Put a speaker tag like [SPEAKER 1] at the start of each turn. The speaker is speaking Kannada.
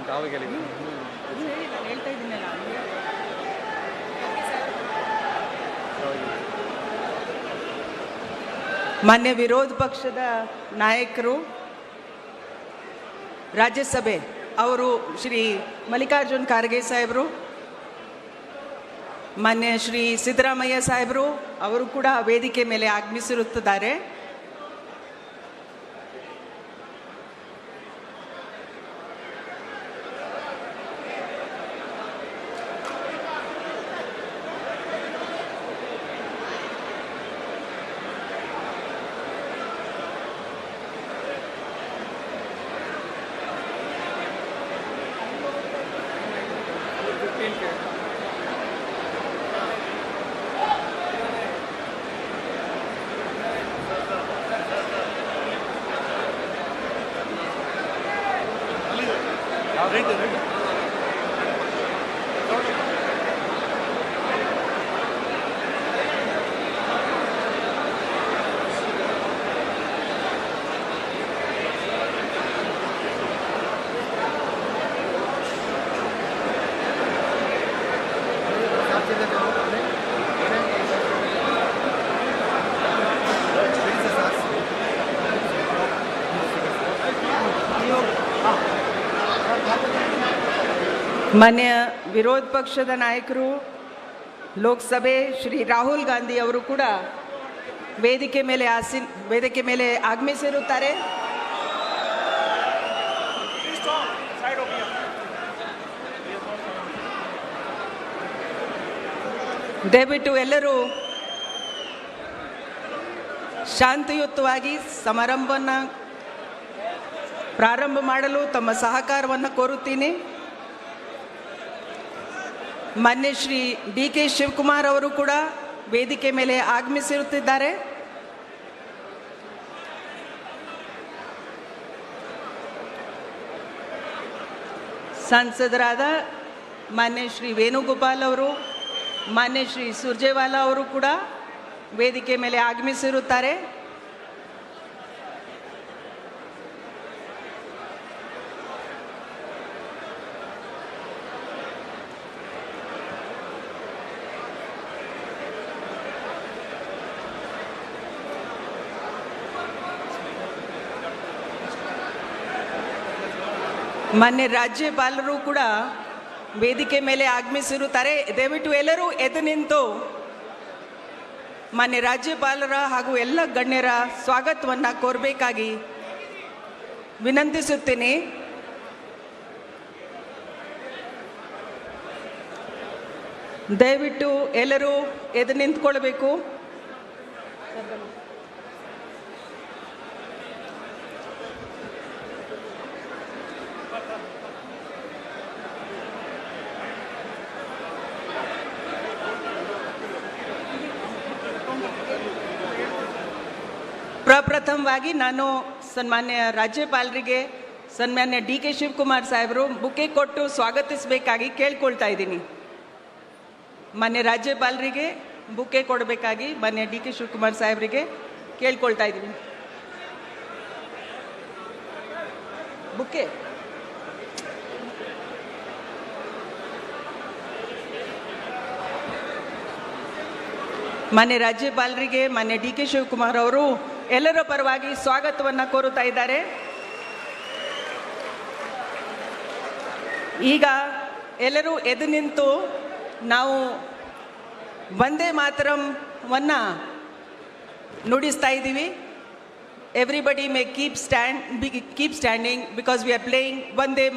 [SPEAKER 1] ಯಾವಾಗ ಹೇಳಿ
[SPEAKER 2] ಅದು ಹೇಳಿ ನಾನು ಹೇಳ್ತಾ ಇದ್ದೀನಲ್ಲ. ಮಾನ್ಯ ವಿರೋಧ ಪಕ್ಷದ ನಾಯಕರು ರಾಜ್ಯಸಭೆ ಅವರು ಶ್ರೀ ಮಲ್ಲಿಕಾರ್ಜುನ್ ಖರ್ಗೆ ಸಾಹೇಬರು, ಮಾನ್ಯ ಶ್ರೀ ಸಿದ್ದರಾಮಯ್ಯ ಸಾಹೇಬರು ಅವರು ಕೂಡ ವೇದಿಕೆ ಮೇಲೆ ಆಗಮಿಸಿರುತ್ತಿದ್ದಾರೆ. ಮಾನ್ಯ ವಿರೋಧ ಪಕ್ಷದ ನಾಯಕರು ಲೋಕಸಭೆ ಶ್ರೀ ರಾಹುಲ್ ಗಾಂಧಿ ಅವರು ಕೂಡ ವೇದಿಕೆ ಮೇಲೆ ಆಗಮಿಸಿರುತ್ತಾರೆ. ದಯವಿಟ್ಟು ಎಲ್ಲರೂ ಶಾಂತಿಯುತವಾಗಿ ಸಮಾರಂಭವನ್ನು ಪ್ರಾರಂಭ ಮಾಡಲು ತಮ್ಮ ಸಹಕಾರವನ್ನು ಕೋರುತ್ತೀನಿ. ಮಾನ್ಯ ಶ್ರೀ ಡಿ.ಕೆ. ಶಿವಕುಮಾರ್ ಅವರು ಕೂಡ ವೇದಿಕೆ ಮೇಲೆ ಆಗಮಿಸಿರುತ್ತಿದ್ದಾರೆ. ಸಂಸದರಾದ ಮಾನ್ಯ ಶ್ರೀ ವೇಣುಗೋಪಾಲ್ ಅವರು, ಮಾನ್ಯ ಶ್ರೀ ಸುರ್ಜೇವಾಲಾ ಅವರು ಕೂಡ ವೇದಿಕೆ ಮೇಲೆ ಆಗಮಿಸಿರುತ್ತಾರೆ. ಮಾನ್ಯ ರಾಜ್ಯಪಾಲರು ಕೂಡ ವೇದಿಕೆ ಮೇಲೆ ಆಗಮಿಸಿರುತ್ತಾರೆ. ದಯವಿಟ್ಟು ಎಲ್ಲರೂ ಎದ್ದು ನಿಂತು ಮಾನ್ಯ ರಾಜ್ಯಪಾಲರ ಹಾಗೂ ಎಲ್ಲ ಗಣ್ಯರ ಸ್ವಾಗತವನ್ನು ಕೋರಬೇಕಾಗಿ ವಿನಂತಿಸುತ್ತೇನೆ. ದಯವಿಟ್ಟು ಎಲ್ಲರೂ ಎದ್ದು ನಿಂತ್ಕೊಳ್ಬೇಕು. ಪ್ರಪ್ರಥಮವಾಗಿ ನಾನು ಸನ್ಮಾನ್ಯ ರಾಜ್ಯಪಾಲರಿಗೆ ಸನ್ಮಾನ್ಯ ಡಿ.ಕೆ. ಶಿವಕುಮಾರ್ ಸಾಹೇಬರು ಬುಕ್ಕೆ ಕೊಟ್ಟು ಸ್ವಾಗತಿಸಬೇಕಾಗಿ ಕೇಳ್ಕೊಳ್ತಾ ಇದ್ದೀನಿ. ಮಾನ್ಯ ರಾಜ್ಯಪಾಲರಿಗೆ ಬುಕ್ಕೆ ಕೊಡಬೇಕಾಗಿ ಮಾನ್ಯ ಡಿ.ಕೆ. ಶಿವಕುಮಾರ್ ಸಾಹೇಬರಿಗೆ ಕೇಳ್ಕೊಳ್ತಾ ಇದ್ದೀನಿ. ಬುಕ್ಕೆ ಮಾನ್ಯ ರಾಜ್ಯಪಾಲರಿಗೆ ಮಾನ್ಯ ಡಿ.ಕೆ. ಶಿವಕುಮಾರ್ ಅವರು ಎಲ್ಲರ ಪರವಾಗಿ ಸ್ವಾಗತವನ್ನು ಕೋರುತ್ತಾ ಇದ್ದಾರೆ. ಈಗ ಎಲ್ಲರೂ ಎದ್ದು ನಿಂತು ನಾವು ವಂದೇ ಮಾತರಂವನ್ನು ನುಡಿಸ್ತಾ ಇದ್ದೀವಿ. Everybody May keep standing because we are playing Vande